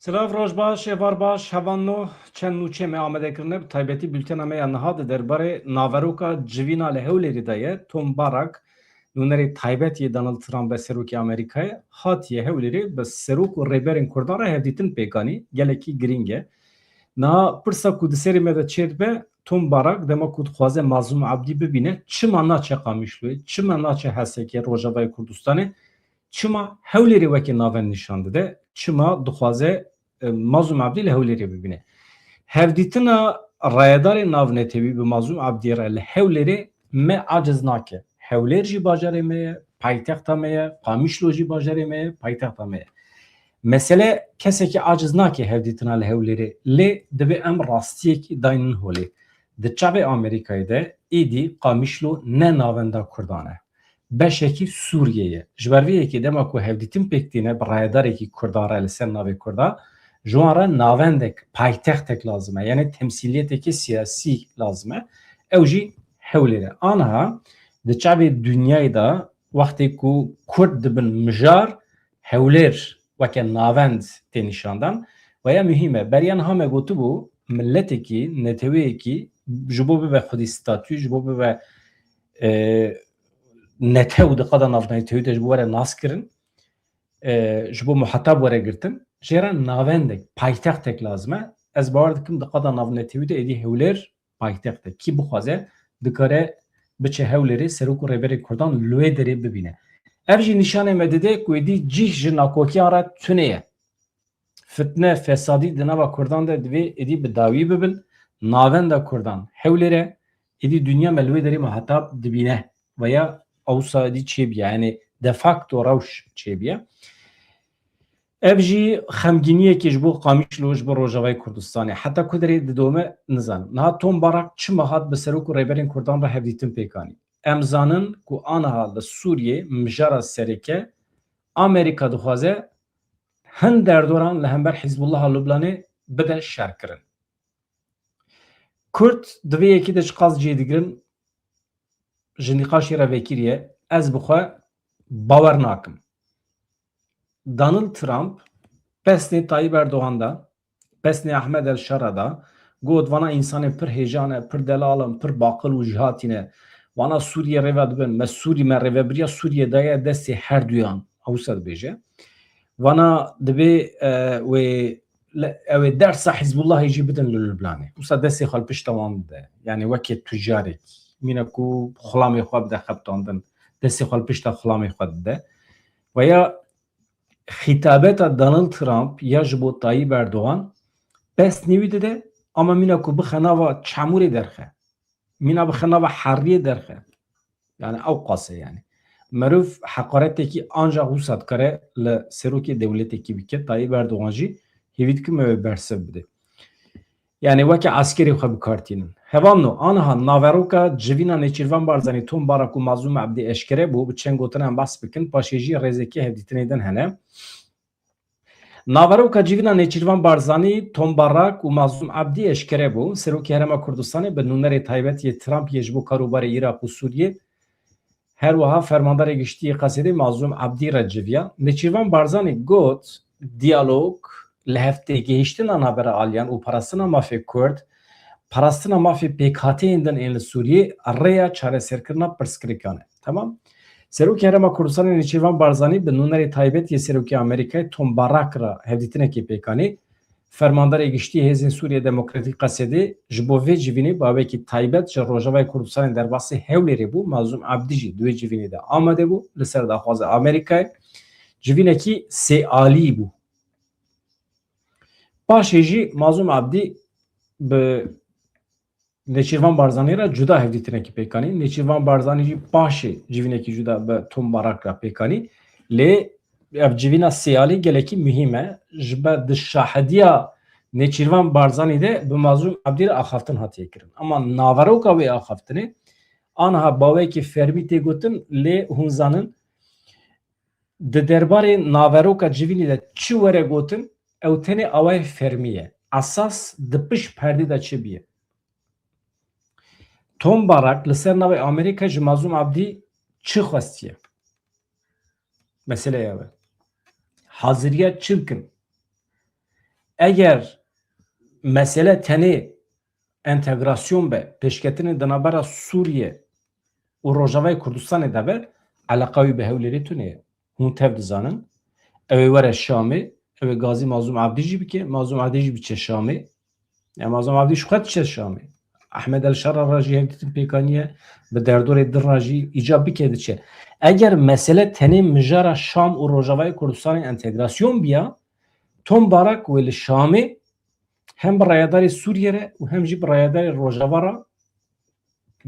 Silav roj baş, evar baş, hevan no çend nûçe me amade kirine bi taybetî bültena me ya niha di derbarê naveroka civîna li Hewlêrî de ye Tom Barak nûnerê taybetî Donald Trump be Serokê Amerîkayê hatiye Hewlêrê bi serok û rêberên Kurdan re hevdîtin pêkanî gelekî giring e. Niha pirsa ku di serê me de çê dibe Tom Barak dema ku dixwaze Mazlûm Abdî bibîne çima naçe Qamişloyê, çima naçe Hesekê Rojavayê Kurdistanê, çima Hewlêrê wekî navend nîşan dide, çima dixwaze Mazlûm Abdî li Hewlêrê bibîne. Hevdîtina rayedarê navnetewî bi Mazlûm Abdî re li Hewlêrê me aciz nake. Hewlêr jî bajarê me ye, paytexta me ye, Qamişlo jî bajarê me ye, paytexta me ye. Mesele kesekî aciz nake hevdîtina li Hewlêrê. Lê dibe em rastiyekî dayînin holê. Di çavê Amerîkayê de êdî Qamişlo ne navenda Kurdan e. Beşekî Sûriyeyê. Ji ber vê yekê dema ku hevdîtin pêk tîne bi rayedarekî Kurdan re li ser navê Kurda, ji wan re navendek, paytextek lazim e. Yani temsîliyetekî siyasî lazim e. Ew jî Hewlêr e. Aniha di çavê dünyayê da wextê ku Kurd dibin mijar, Hewlêr weke navend tê nîşandan ve ya mühim e. Beriya niha me gotibû milletekî, neteweyekî ji bo bibe xwedî statû, ji bo bibe netew di qada navnetewî de ji bo were nas kirin, ji bo muhetab were girtin, jê re navendek, paytextek lazim e. Ez bawer dikim di qada navnetewî de êdî Hewlêr paytext e. Kî bixwaze dikare biçe Hewlêrê serok û rêberê Kurdan li wê derê bibîne. Ev jî nîşanê me dide ku êdî cih ji nakokiyan re tune ye. Fitne, fesadî di nava Kurdan de divê êdî bi dawî bibin. Navenda Kurdan Hewlêr êdî dünya me li wê derê muhetab dibîne veya awsa êdî çêbiye. Yani de facto rewş çêbiye. Ev jî xemgîniyekê ji bo Qamişlo ji bo Rojavayê Kurdistanê. Heta ku derê didome nizanim. Niha Tom Barak çima hat bi serok û rêberên Kurdan re hevdîtin pêkanî. Em zanin ku aniha li Sûriyê mijara sereke Amerîka dixwaze hin derdoran li hember Hizbullaha Lubnanê bide şerkirin. Kurd di vê yekê de ji qas cê digirin ji nîqaşê re vekiriye ez bixwe bawer nakim. Donald Trump pesnê Tayyip Erdoğan da, pesnê Ahmed El Şara da got vana insanê pir hêjan e, pir delal in, pir baqil û jî hatîne. Vana Sûriye rêve dibin, me Sûrî me rêveberiya Sûriye daye destê her duyan. Ewsa dibêje. Vana dibe wê ew ê dersa Hizbullahê jî bidin li Lubnanê. Wisa destê xwe li pişta wan bide. Yani wekî tûjarek. Mîne ku xulamê xwe bide xebtandin. Destê xwe li pişta xulamê xwe dide. Veya hitabeta Donald Trump ya ji bo Tayyip Erdoğan pesnê wî dide ama mîna ku bixe nava çemûrê derxe. Mîna bixe nava heriyê derxe. Yani ew qase yani. Merov heqaretekî ancak wisa dikare li serokê dewletekî bike. Tayyip Erdoğan jî hêvî dikim ew bersiv bide. Yani weke askerê xwe bikartînin. Hevan no aniha naveroka civîna Nêçîrvan Barzanî Tom Barak û Mazlûm Abdî eşkere bû bi çend gotinan bas bikin paşê jî rêzekî hevdîtinê din hene. Naveroka civîna Nêçîrvan Barzanî Tom Barak û Mazlûm Abdî eşkere bû serokê Herêma Kurdistanê bi nûnerê taybetiyê Trumpyê ji bo karûbarê Iraq û Sûriyê her wiha fermandarê giştiyê Qesedê Mazlûm Abdî re civiya. Nêçîrvan Barzanî got diyalog li heftêgihîştina navbera aliyan û parastina mafê Kurd, parastina mafê pêkhateyên din ên li Sûriyê rêya çareserkirina pirsgirêkan e. Tamam? Serokê Herêma Kurdistanê Nêçîrvan Barzanî bi nûnerê taybetiyê Serokê Amerîkayê Tom Barak ra hevdîtinekê pêkanî fermandarê giştî Hêzên Sûriye Demokratîk Qesedê ji bo vê civînê bavekî taybet ji Rojavayê Kurdistanê derbasî Hewlêrê bû. Mazlûm Abdî jî di wê civînê de amade bû li ser daxwaza Amerîkayê. Civînekî sêalî bû. Paşê jî Mazlûm Abdî bi Nêçîrvan Barzanî re cuda hevdîtinekî pêkanî. Nêçîrvan Barzanî jî paşê civînekî cuda bi Tom Barak ra pêkanî. Lê ev civîna sêalî gelekî mühim e. Ji ber di şahediya Nêçîrvan Barzanî de bi Mazlûm Abdî re axaftin hatiye kirin. Ama naveroka wê axaftinê aniha bawekî fermî tê gotin lê hûn zanin di derbarê naveroka civînê de çi were gotin ew tenê awayê fermî ye. Esas di pişt perdê de çi bîye. Tom Barak li ser navê Amerîka ji Mazlûm Abdî çi xwestiye? Mesele ew e. Haziriya çi bikin? eğer mesele teni entegrasyon be peşketini danabara Suriye u Rojavayê Kurdistanê de be alaqayî bi hewlêrê tune hûn tev dizanin ew ê were Şamê ew ê gazî Mazlûm Abdî jî bike Mazlûm Abdî jî biçe Şamê ya Mazlûm Abdî ji xwe diçe Şamê Ehmed El-Şarara jî hevdîtin pêkaniye bi derdorê din re jî îca bike diçe eger mesele tenê mijara Şam û Rojavayê Kurdistanê entegrasyon biya Tom Barak wê li Şamê hem bi rayadarê Sûriye re û hem jî bi rayadarê Rojava re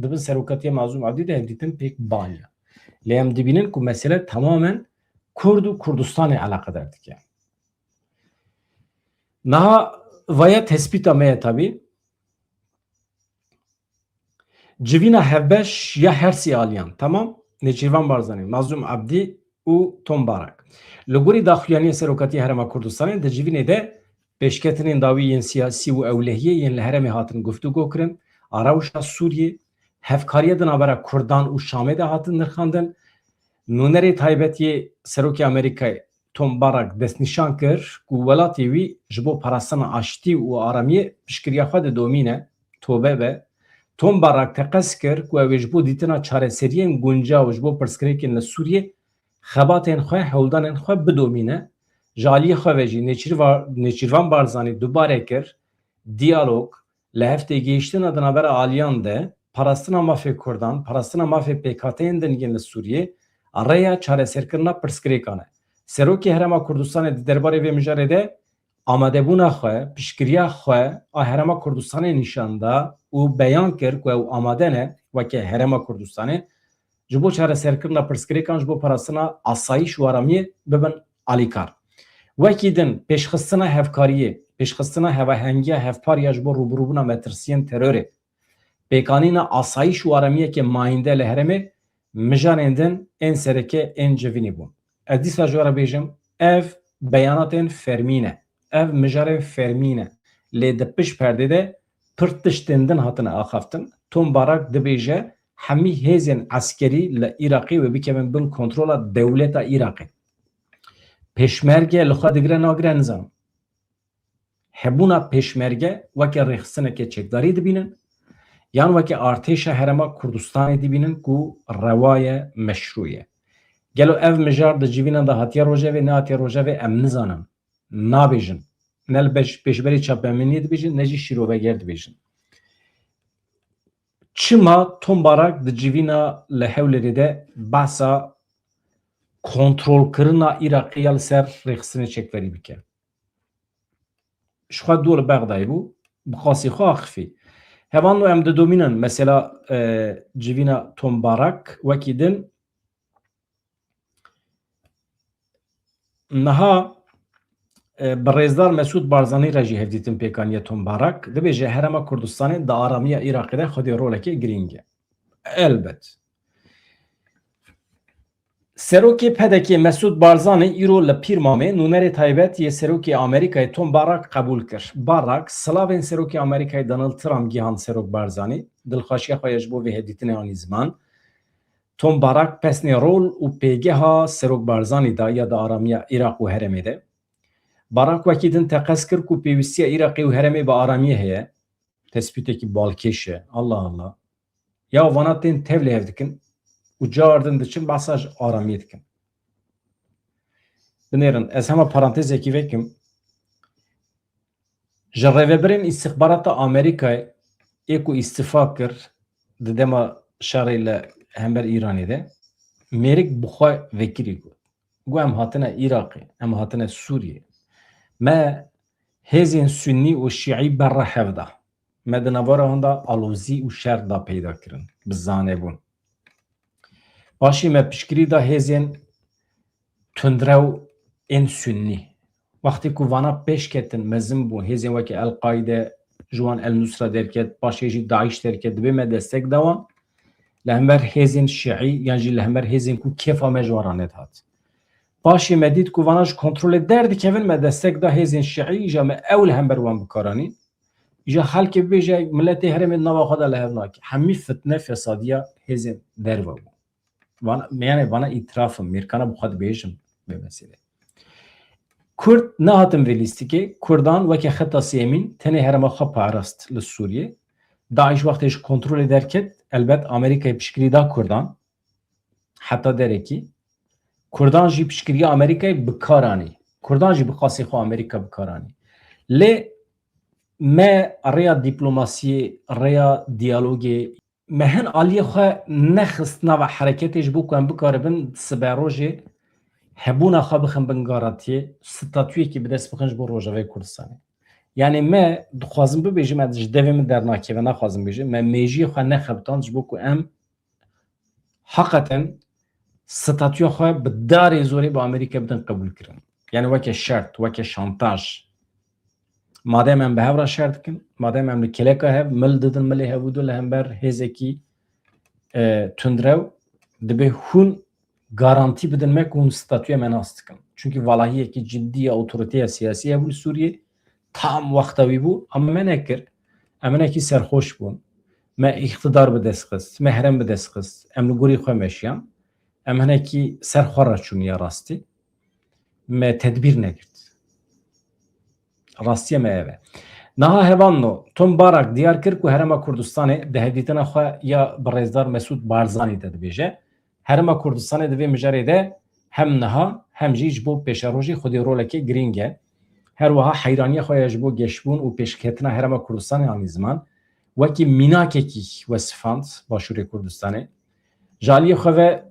dibin seroketiya Mazlûm Abdî de hevdîtin pêk baniya. Lê em dibînin ku mesele tamamen Kurd û Kurdistanê alaqedar dike. Niha vaya tespîta me ye tabii civîna hevbeş ya hersî aliyan tamam Nêçîrvan Barzanî, Mazlûm Abdî û Tom Barak. Li gorî daxuyaniya Seroketiya Herêma Kurdistanê di civînê de pêşketinên dawî yên siyasî û ewlehiyê yên li herêmê hatin guftûgo kirin, arewşa Sûriyê, hevkariya di navbera Kurdan û Şamê de hatin nirxandin. Nûnerê taybetiyê Serokê Amerîkayê Tom Barak destnîşan kir ku welatê wî ji bo parastina aştî û aramiyê piştgiriya xwe didomîne tobe be Tom Barak teqez kir ku ew ê ji bo dîtina çareseriyên guncaw ji bo pirsgirêkên li Sûriyê xebatên xwe hewldanên xwe bidomîne ji aliyê xwe ve jî Nêçîrvan Barzanî dubarê kir diyalog li heftê gêiştina di navbera aliyan de parastina mafê Kurdan parastina mafê PKK'yên din li Sûriyê rêya çareserkirina pirsgirêkan e. Serokê Herêma Kurdistanê di derbarê vê mijarê de amadebûna xwe, piştgiriya xwe a Herêma Kurdistanê nîşan da û beyan kir ku ew amade ne weke Herêma Kurdistanê ji bo çareserkirina pirsgirêkan ji bo parastina asayîş û aramiyê bibin alîkar. Wekî din pêşxistina hevkariyê, pêşxistina hevehengiya hevpariya ji bo rûbirûbûna metirsiyên terorê, pêkanîna asayîş û aramiyekê mayînde li herêmê mijarên din ên sereke ên civînî bûn. Ez dîsa ji we re bêjim ev beyanatên fermîn e, ev mijarên fermîn e. Lê di pişt perdê de pir tiştên din hatine axaftin. Tom Barak dibêje hemî hêzên eskerî li Iraqê ve bikevin bin kontrola dewleta Iraqê. Pêşmerge li xwe digire nagire nizanim. Hebûna pêşmerge weke rêxistineke çekdarî dibînin yan weke artêşa Herêma Kurdistanê dibînin ku rewaye meşrû ye. Gelo ev mijar di civînan de hatiye rojevê nehatiye rojevê em nizanin, nabêjin. Ne li pêşberî çapemeniyê dibêjin, ne jî şîroveger dibêjin. Çima Tom Barak di civîna li Hewlêrê de behsa kontrolkirina Iraqê ya li ser rêxistinê çekverî bike. Ji xwe dû li Bexdayê bû, bi xasî xwe axivî. Hevan em didomînin mesela civîna Tom Barak wekî din niha bi Rêzdar Mesûd Barzanî re jî hevdîtin pêkaniya Tom Barak dibêje Herêma Kurdistanê di aramiya Iraqê de xwedê rolekê girîng e. Elbet. Serokê pedekê Mesûd Barzanî îro li Pîrmamê nûnerê taybet yê Serokê Amerîkayê Tom Barak qebûl kir. Barak silavên Serokê Amerîkayê Donald Trump gihan Serok Barzanî dilxweşiya xwe ye ji bo vê hevdîtinê anî ziman. Tom Barak pesnê rol û pêgeha Serok Barzanî da ya da aramiya Iraq û herêmê de. Barak wekî din teqez kir ku pêwîstiya Iraqê û herêmê bi aramiyê heye. Tespîtekî balkêş e. Allah Allah. Ya vana tên tev lê hev dikin û car din diçin behsa ji aramiyê dikin. Binêrin ez hema parantezekî vekim. Ji rêveberên îstixbarata Amerîkayê ê ku îstifa kir di dema şerê li hember Îranê de mêrik bi xwe vekirî got. Got em hatine Iraqê, em hatine Sûriyê. Me hêzên Sunnî û Şîî berra hev da. Me di navara hûn da alozî û şer da peyda kirin bi zanebûn. Paşî me piştgirî da hêzên tundrew ên Sunnî. Wextê ku vana pêş ketin mezin bûn hêzên weke El-Qaîde ji wan El-Nusra derket, paşê jî Daîş derket dibê me destek da wan li hember hêzên Şîî yan jî li hember hêzên ku kefa me ji wan re nedhat. Paşê me dît ku vana ji kontrolê derdikevin me destek da hêzên Şîî îja me ew li hember wan bikaranîn. İja xelkê bibêje miletê herêmê nava xwe de li hev nake. Hemî fitne fesadiya hêzên derve bû. Yani bana itirafım, Mirkan'a bu xwe dibêjim vê meselê. Kurd nehatin ve listike Kurdan veke xeta siyemin tene herema xwe parast li Suriye. Daesh wextê ji kontrolê derket elbet Amerîkayê piştgirî da Kurdan heta derekî. Kurdan jî piştgiriya Amerîkayê bikar anî. Kurdan jî bi qasê xwe Amerîka bikar anî. Lê me rêya dîplomasiyê, rêya diyalogê me hin aliyê xwe nexistina ve hereketê ji bo ku em bikaribin siberojê hebûna xwe bixin bin garantiye statûyekî bi dest bixin ji bo Rojavayê Kurdistanê. Yani me dixwazim bibêjim ez ji devê min dernakeve naxwazim bêjim me mêjiyê xwe nexebitan ji bo ku em heqeten statûya xwe bi darê zorê bi Amerîka bidin qebûl kirin. Yani weke şert, weke şantaj. Madem em bi hev re şer dikin, madem em li keleka hev, mil didin milê hevûdû li hember hêzekî tundrew dibe hûn garantî bidin me ku hûn statûya me nas dikin. Çünkü valahiyekî ciddî ya otoriteya siyasî hebû li Sûriyê tam wexta wî bû ama me nekir. Em hinekî serxweş bûn. Me îxtidar bi dest xist, me herem bi dest xist. Em li gorî xwe meşiyan. Em hinekî serxwe re çûniya rastî. Me tedbîr negirt. Rastiye me ev e. Niha hevanno Tom Barak diyar kir ku Herêma Kurdistanê di hevdîtina xwe ya bi Rêzdar Mesûd Barzanî de dibêje. Herêma Kurdistanê di vê mijarê de hem niha hem jî ji bo pêşerojî xwedê rolekê girîng e. Her wiha heyraniya xwe ya ji bo geşbûn û pêşketina Herêma Kurdistanê anî ziman wekî mînakekî wesifand Başûrê Kurdistanê. Ji aliyê xwe ve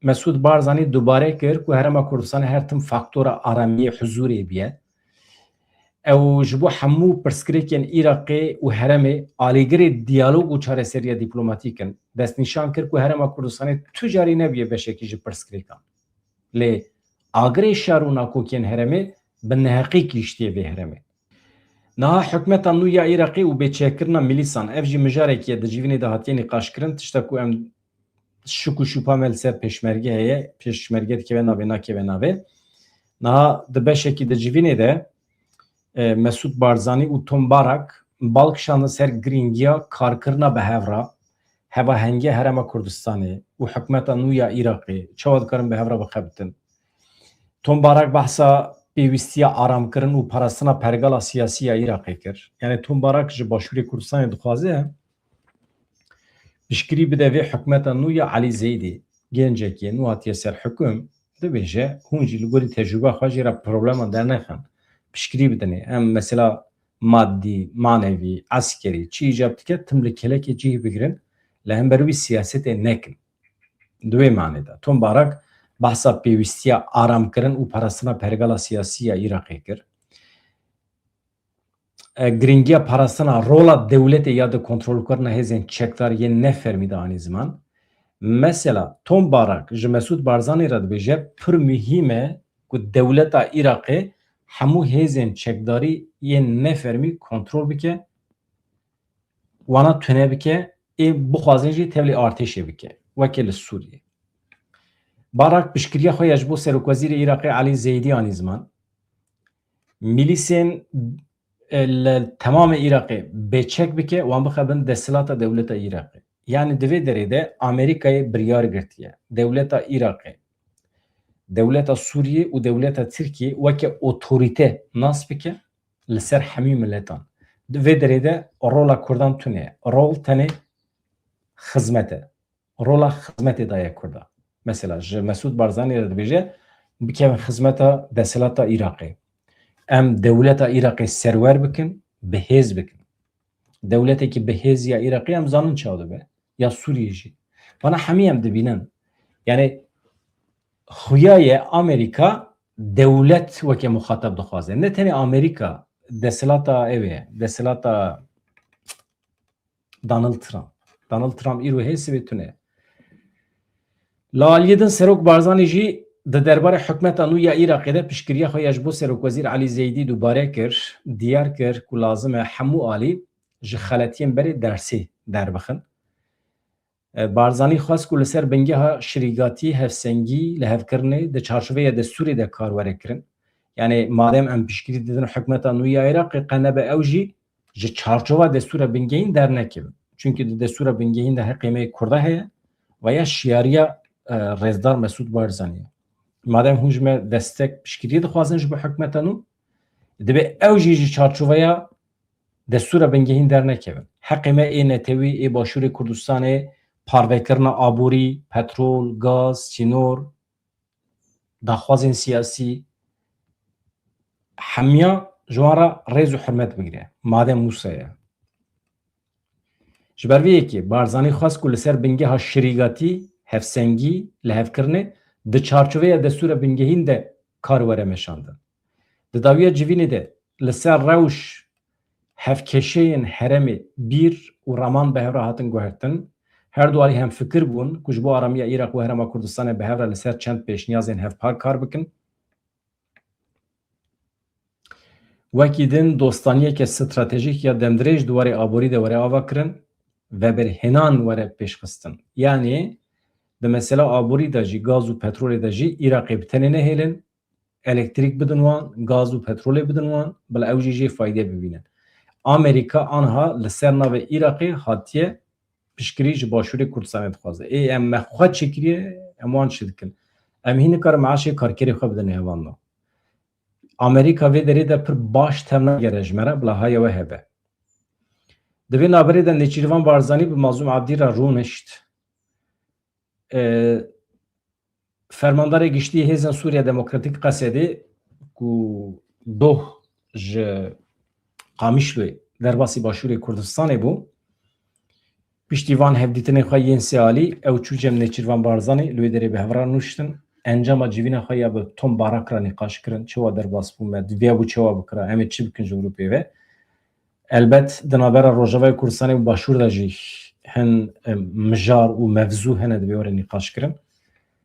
Mesûd Barzanî dubare kir ku Herêma Kurdistanê her tim faktora aramiyê huzûrê biye. Ew ji bo hemû pirsgirêkên Iraqê û Herêmê alîgirê diyalog û çareseriya dîplomatîk in. Destnîşan kir ku Herêma Kurdistanê tu carî nebiye beşekî ji pirsgirêkan. Lê agirê şer û nakokiyên Herêmê bi neheqî kîştiye vê Herêmê. Niha hikûmeta nû ya Iraqê û bêçêkirina milîsan ev jî mijarekî ye di civînê de hatiye nîqaşkirin tiştek ku em şik û şûpa me li ser pêşmerge heye pêşmerge dikeve navê nakeve navê. Niha di beşekî di civînê de Mesûd Barzanî û Tom Barak balkişandin ser girîngiya karkirina bi hevra heva hengiya Herêma Kurdistanê û hikûmeta nû ya Iraqê çawa dikarin bi hevra bixebitin. Tom Barak behsa pêwîstiya aramkirin û parastina pergala siyasî ya Iraqê kir. Yani Tom Barak ji Başûrê Kurdistanê dixwaze piştgirî bide vê hikûmeta nû ya Elî Zeydî gencekî nû hatiye ser hikûm dibêje hûn jî li gorî tecrüba xwe jî re probleman dernexin. Piştgirî bidinê em mesela maddî, manevî, askerî çi îcab dike tim li kelekê cih bigirin li hember wî siyasetê nekin. Di wê manê de Tom Barak behsa pêwîstiya aramkirin û parastina pergala siyasî ya Iraqê kir. Girîngiya parastina rola dewletê ya di kontrolkirina hêzên çekdar yên nefermî de anî ziman. Mesela Tom Barak ji Mesûd Barzanî re dibêje pir mühîm e ku dewleta Iraqê hemû hêzên çekdarî yên nefermî kontrol bike, wana tune bike ê bixwazin jî tevlî artêşê bike wekî li Sûriyê. Barak piştgiriya xwe ya ji bo Serokvezîrê Iraqê Elî Zeydî anî ziman milîsên li temamê Iraqê bêçek bike wan bixebin desthilata dewleta Iraqê. Yani di vê derê de Amerîkayê biryar girtiye dewleta Iraqê, dewleta Sûriyê û dewleta Tirkiye weke otorîte nas bike li ser hemî milletan. Di vê derê de rola Kurdan tune ye. Rol tenê xizmet e. Rola xizmetê daye Kurda. Mesela ji Mesûd Barzanî re dibêje bikevin xizmeta desthilata Iraqê. Em dewleta Iraqê serwer bikin, bihêz bikin. Dewletekî bihêz ya Iraqê em zanin çawa dibe ya Sûriyê jî. Bana hemî em dibînin. Yani xuyayê Amerîka dewlet weke muxatab dixwaze. Ne tenê Amerîka desthilata ev e, desthilata Donald Trump. Donald Trump îro hê sivê tune. Li aliyê din Serok Barzanî jî di derbarê hikûmeta nû ya Iraqê de piştgiriya xwe ya ji bo Serokwezîr Elî Zeydî dubare kir, diyar kir ku lazim e hemû alî ji xeletiyên berê dersê derbixin. Barzanî xwest ku li ser bingeha şirîgatî hevsengî li hevkirinê di çarşoveyê destûrê de kar were kirin. Yani madem em piştgirî didin hikûmeta nû ya Iraqê qenebe ew jî ji çarşova destûra bingehîn dernekevin. Çünkü di destûra bingehîn de heqîmeyê Kurda heye ve ya şiyariya Rêzdar Mesûd Barzanî. madem hûn ji me destek piştgiriyê dixwazin ji bo hikûmeta nû, dibe ew jî ji çarçoveya destûra bingehîn dernekevin. Heqê me ê netewî ê Başûrê Kurdistanê parvekirina aborî, petrol, gaz, çînor, daxwazên siyasî hemiya ji wan re rêz û hirmet bigire. Madem Mûsa ye. Ji ber vê yekê Barzanî xwast ku li ser bingeha şirîgatî, hevsengî, lihevkirinê di çarçoveya destûra bingehîn de kar were meşandin. Di dawiya civînê de li ser rewş hevkeşeyên herêmê bîr û raman bi hev re hatin guhertin. Her du alî hemfikir bûn ku ji bo aramiya Îraq û Herêma Kurdistanê bi hev re li ser çend pêşniyazên hevpar kar bikin. Wekî din dostaniyeke stratejîk ya demdirêj di warê aborî de were ava kirin ve berhênan were pêşxistin. Yani di mesela aborî de jî gaz û petrolê de jî Îraqê bi tenê nehêlin, elektrîk bidin wan, gaz û petrolê bidin wan, bila ew jî jê faydê bibînin. Amerîka anha li ser navê Îraqê hatiye piştgirî ji Başûrê Kurdistanê dixwaze. Em me xwe çêkiriye em wan çi dikin. Em hîn nikarin meşê karkerê xwe bidin hêvan da. Amerîka vê derê de pir baş tem nagere ji me re bila haya we hebe. Di vê naberê de Nêçîrvan Barzanî bi Mazlûm Abdî re rûnişt. Fermandarê giştî Hêzên Sûriya Demokratîk Qesedê ku doh ji Qamişloyê derbasî Başûrê Kurdistanê bû. Piştî van hevdîtinê xwe yên sê alî ew çû cem Nêçîrvan Barzanî li wê derê bi hev re nûştin. Encama civîna xwe ya bi Tom Barak re nîqaş kirin. Çawa derbas bû me, divêya bû çawa bikira, em ê çi bikin ji Ewropê ve. Elbet di navbera Rojavayê Kurdistanê û Başûr de jî hin mijar û mevzû hene divê were nîqaş kirin.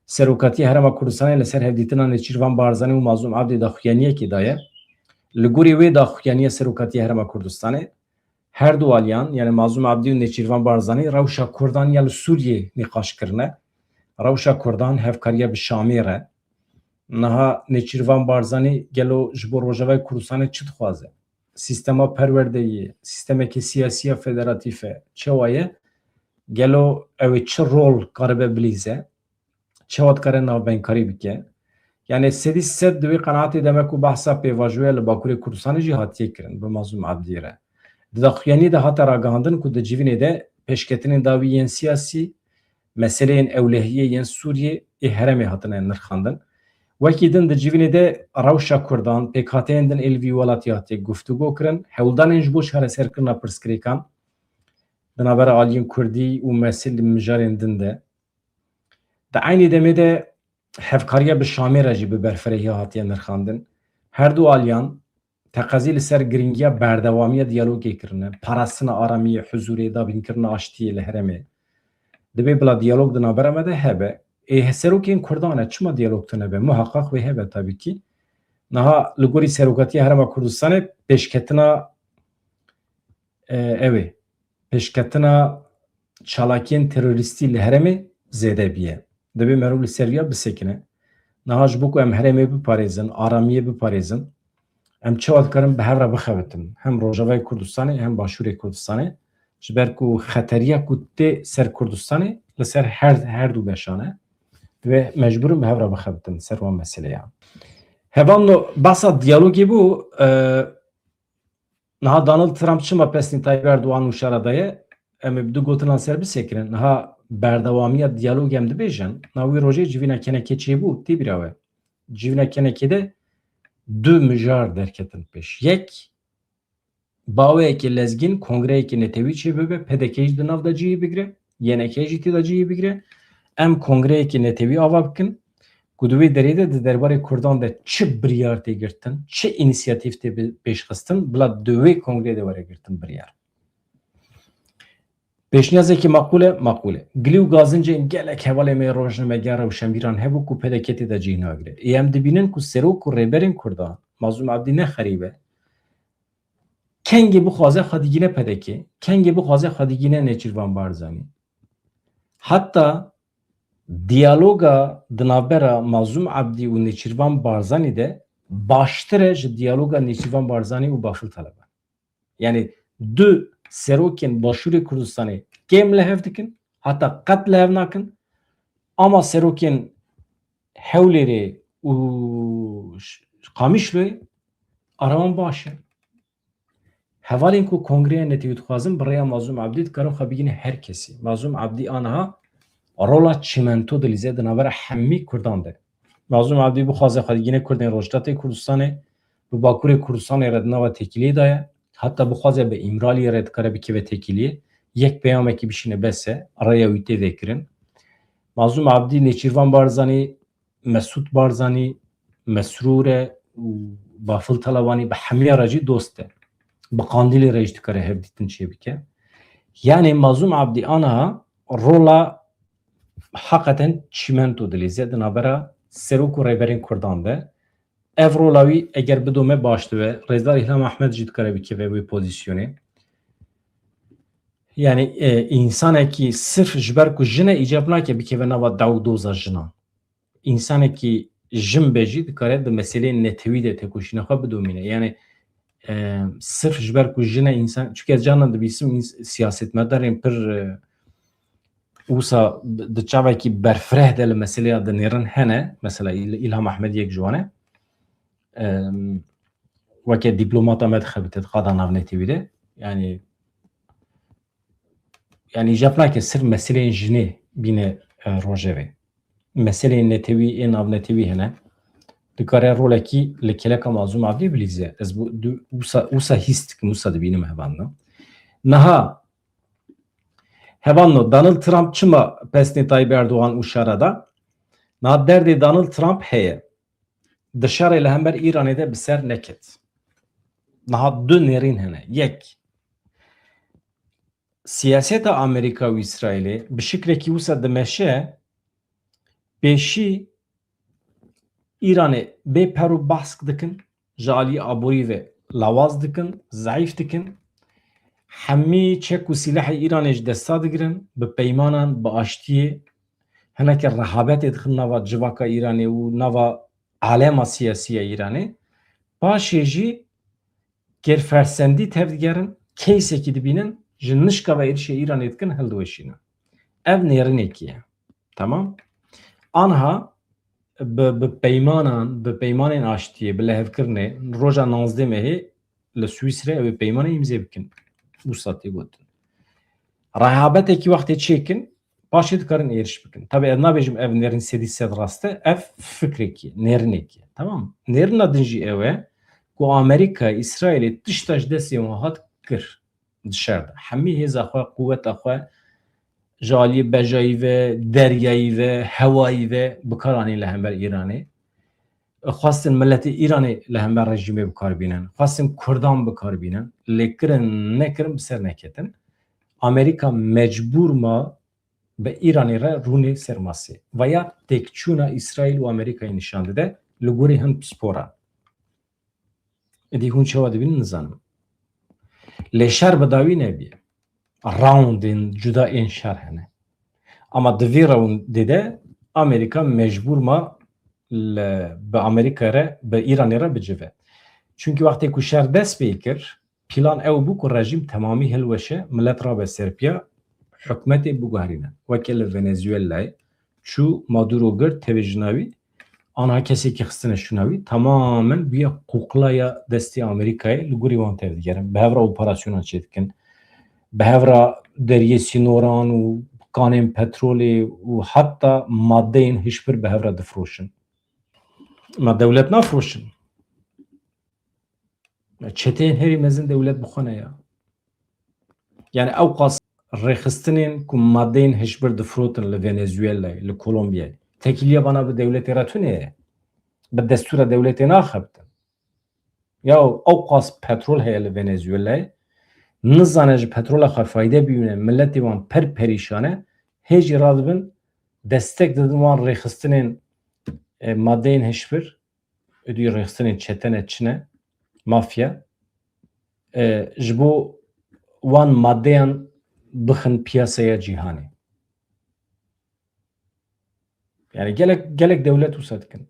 Serokatiya Herêma Kurdistanê li ser hevdîtina Nêçîrvan Barzanî û Mazlûm Abdî daxuyaniyekê daye. Li gorî wê daxuyaniya Serokatiya Herêma Kurdistanê her du aliyan yani Mazlûm Abdî û Nêçîrvan Barzanî rewşa Kurdan ya li Sûriyê nîqaş kirine. Rewşa Kurdan hevkariya bi Şamê re. Niha Nêçîrvan Barzanî gelo ji bo Rojavayê Kurdistanê çi dixwaze? Sistema perwerdeyî, sistemekî siyasî federatîf e çawa ye? Gelo ew ê çi rol karibe bilîze? Çawa dikare navbenkarî bike? Yani sedî sed di wê qenaetê de me ku behsa pêvajoya li Bakurê Kurdistanê jî hatiye kirin bi Mazlûm Abdî re. Di daxuyanî de hate ragihandin ku di civînê de pêşketinên dawî yên siyasî, meseleyên ewlehiyê yên Sûriyê ê herêmê hatine nirxandin. Wekî din di civînê de rewşa Kurdan, pêkhateyên din êlivî welatî hatiye guftûgo kirin. Hewldanên ji bo şereserkirina pirsgirêkan di navbera aliyên Kurdî û meselê mijarên din de. Di aynî demê de hevkariya bi Şamê re jî bi berfirehî hatiye nirxandin. Her du aliyan teqezî li ser giringiya berdewamiya diyalogê kirine, parastina aramiyê, huzûrê, dabînkirina aştiyê li herêmê. Dibe bila diyalog di navbera me de hebe. Serokên Kurdan e çima diyalog tune be? Muhaqqaq wê hebe tabii ki. Niha li gorî Serokatiya Herêma Kurdistanê pêşketina ew ê pêşketina çalakiyên terorîstî li herêmê zêde bîye. Dibe merov li ser vîya bisekine. Niha ji bo ku em herêmê biparêzin, aramiyê biparêzin, em çawa dikarin bi hev re bixebitin. Hem Rojavayê Kurdistanê hem Başûrê Kurdistanê. Ji ber ku xeteriya ku tê ser Kurdistanê li ser her du beşan e. Ve mecburum bi hev re bixebitin ser wan meseleya. Hevan basa diyalogê bû niha Donald Trump çima pesnî Tayyip Erdoğan û şera daye em ê bi du gotinan ser bisekirin. Niha berdewamiya diyalog em dibêjin. Niha wê rojê civîna kenekê çêbû tê bîra we. Civîna kenekê de du mijar derketin pêş. Yek baweyekê lezgîn kongreyekê netewî çêbibe PDK jî di nav de ciyê bigire, YNK jî tê de ciyê bigire. Em kongreyekê netewî ava bikin ku di wê derê de di derbarê Kurdan de çi biryar tê girtin, çi înîsiyatîv tê pêşxistin bila di wê kongrê de were girtin biryar. Pêşniyazekî maqûl e. Gilî û gazincên gelek hevalê me rojnamegeya rewşenbîran hebû ku PDK tê de ciyê nagire. Em dibînin ku serok û rêberên Kurdan Mazlûm Abdî nexerîbe. Kengê bixwaze xwedîgîne PDK, kengê bixwaze xwedîgîne Nêçîrvan Barzanî. Hatta diyaloga di navbera Mazlûm Abdî û Nêçîrvan Barzanî de baştir e ji diyaloga Nêçîrvan Barzanî û Başûr Taleban. Yani du serokên Başûrê Kurdistanê kêm li hev dikin, hatta qet li hev nakin, ama serokên Hewlêrê û Qamişloyê arawan baş e. Hevalên ku kongreyên netewî dixwazin bi rêya Mazlûm Ebdî dikarin xwe bigîne her kesî. Mazlûm Ebdî aniha rola çimento dilîze di navbera hemî Kurdan de. Mazlûm Ebdî bixwaze xwe digîne Kurdên Rojhilatê Kurdistanê bi Bakurê Kurdistanê re di nava têkiliyê de ye. Heta bixwaze bi Îmraliyê re dikare bikeve têkiliyê. Yek peyamekî bişîne bes e. Rêya wî tê vekirin. Mazlûm Ebdî Nêçîrvan Barzanî, Mesûd Barzanî, Mesrûr e û Bafıl Talabanî bi hemiya re jî dost e. Bi Qandîlê re jî dikare hevdîtin çê bike. Yani Mazlûm Ebdî aniha rola heqeten çimento dilîze di navbera serok û rêberên Kurdan de. Ev rola wî eger bidome baş dibe. Rêzdar İlham Ehmed jî dikare bikeve wê pozisyonê. Yani insanekî sirf ji ber ku jin e îcab nake bikeve nava daw doza jinan. İnsanekî jin be jî dikare di meseleyên netewî de têkoşîna xwe bidomîne. Yani sırf ji ber ku jin e însan çûkê ez canan dibîsim siyasetmedarên pir wisa di çavekî berfireh de li meseleya di nêrin hene. Mesela İlham Ehmed yek ji wan e. Weke dîplomata me dixebite diqada nav netewî de. Yani îcab nake sirf meseleyên jinê bîne rojevê. Meseleyên netewî ên nav netewî hene. Dikare rolekî li keleka Mazlûm Ebdî bilîze. Ez wisa hîs dikim, wisa dibînim hevano. Niha hevano Donald Trump çima pestê Tayyip Erdogan û şera da? Niha derdê Donald Trump heye. Di şerê li hember Îranê de bi ser neket. Niha du nêrîn hene. Yek, siyaseta Amerîka û İsraîlê bi şikrekî wisa dimeşe pêşî İranê bê per û bask dikin, ji aliyê aborî ve lawaz dikin, zayıf dikin. Hemî çek û sîlehê Îranê ji desta digirin, bi peymanan, bi aştiyê hineke rehabetê dixin nava civaka Îranê û nava alema siyasî ya Îranê. Paşê jî gerfersendî tevdigerin, keysekî dibînin ji nişka ve êrişê Îranê dikin hildiweşînin. Ev nêrinekî ye. Tamam? Aniha bi peymanan, bi peymanên aştiyê, bi lehevkirinê roja 19 mehê li Swîsrê ew ê peymanê îmzê bikin. Wisa tê gotin. Rehabetekî wextê çêkin, paşê dikarin êriş bikin. Tabii ez nabêjim ev nêrin sedî sed rast e, ev fikrekî, nêrinekî ye. Tamam? Nêrina din jî ew e ku Amerîka, İsraîlê tişta ji destê wan hat kir di şer de. Hemî hêza xwe, qûweta xwe ji aliyê bejayî ve, deryayî ve, hewayî ve bikaranîn li hember Îranê. Xwastin milletê Îranê li hember rejîmê bikarbînin. Xwastin Kurdan bikarbînin. Lê kirin nekirin bi ser neketin. Amerîka mecbûr ma bi Îranê re rûnê ser masê. Veya têkçûna İsraîl û Amerîkayê nîşan dide li gorî hin pisporan. Edî hûn çawa dibînin nizanim. Lê şer bi dawî nebiye. Roundên cuda ên şer hene. Ama di vê roundê de Amerîka mecbûr ma bi Amerîka re, bi Îranê re bicive. Çünkü wextê ku şer dest pê kir, plan ew bû ku rejîm temamî hilweşe, millet rabe serpiya, hikûmetê biguherîne. Weke li Venezuelayê çû Maduro gir tevê jinavî, aniha kesekî xistine şûnavî, tamamen bûye quqlaya destê Amerîkayê li gorî wan tevdigerin. Bi hev re operasyonan çê dikin. Bi hev re deriyê sînoran û kanên petrolê û heta maddeyên hişbir bi hev re difroşin. Ma dewlet nafroşin. Çeteyên herî mezin dewlet bixwe ya. Yani ew qas rêxistinên ku maddeyên hişbir difrotin li Venezuelayê, li Kolombiyayê. Tekiliya bana bi dewletê re tune ye. Bi destûra dewletê naxebtin. Ya ew qas petrol heye li Venezuelayê. Nizane ji petrola xwe fayde bibîne, milletê wan per perîşan e, hê jî radibin destek didin wan rêxistinên maddeyên hişbir, êdî rêxistinên çetene çine, mafya, ji bo wan maddeyan bixin piyasaya cîhanê. Yani gelek dewlet wisa dikin.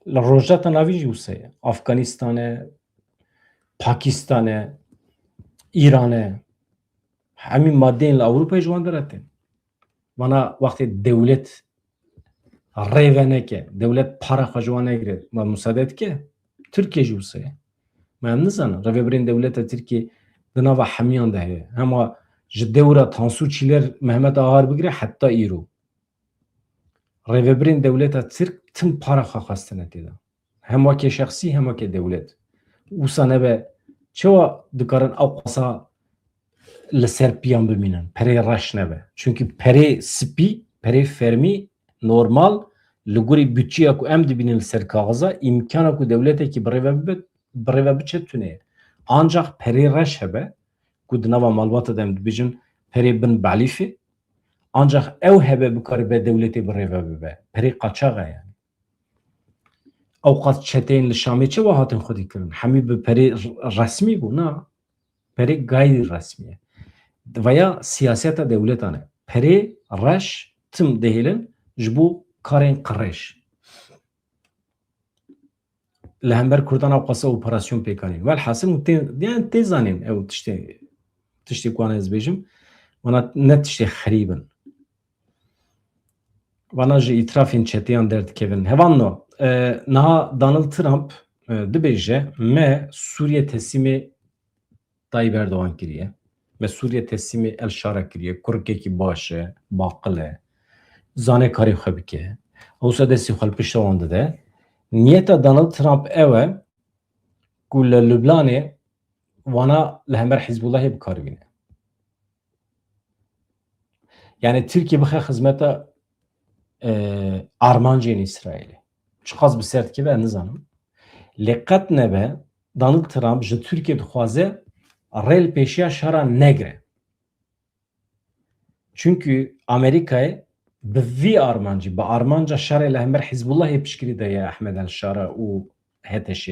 Li rojata navî jî wisa ye. Afganistanê, Pakistanê, İranê, hemî maddeyên li Ewropayê ji wan derhetin. Wana wextê dewlet Rêveneke devlet para xwe ji wan negire ma müsaade dike Tirkiye jî wisa ye me em nizanin rêveberên dewleta Tirkiye di nava hemiyan de heye hema ji dewra Tansu Çîler Mehmet Agar bigire heta îro rêveberên dewleta Tirk tim para xwe xwestine têda hem wekî şexsî hem wekî dewlet wisa nebe çawa dikarin ew qasa li ser piyan bimînin perê reş nebe çünkü perê spî perê fermî normal li gorî bütçeya ku em dibînin li ser kaxiza îmkana ku dewletekî bi rêve biçe tune ye ancak perê reş hebe ku di nava malbata de em dibêjin perê bin belîfê ancak ew hebe bikaribe dewletê bi rêve bibe perê qaçax e yani ew qas çeteyên li Şamê çawa hatin xwedî kirin hemî bi perê resmî bû na perê gayrî resmî ye veya siyaseta dewletan e perê reş tim dihêlin ji bo karên qirêj li hember Kurdan ew qasa operasyon pêkanîn welhasil yani tê zanîn ew tiştê ku an ez bêjim wana ne tiştê xerîbin wana ji îtirafên çeteyan derdikevin hevano niha Donald Trump dibêje me Sûriye teslîmê Tayyip Erdogan kiriye me Sûriye teslîmê El Şara kiriye kurikekî baş e baqil e zane karê xwe bike ewsa destê xwe li pişta wan dide niyeta Donald Trump ew e ku li Lübnanê wana li hember Hizbullahê bikaribîne yani Tirkiye bixe xizmeta armancên İsraîlê çi qas bi ser dikive ez nizanim lê qet nebe Donald Trump ji Tirkiye dixwaze rê li pêşiya şera negire çünkü Amerîkayê bi vî armancî bi armanca şerê li hember Hizbullahê piştgirî daye Ehmed El Şara û HTŞ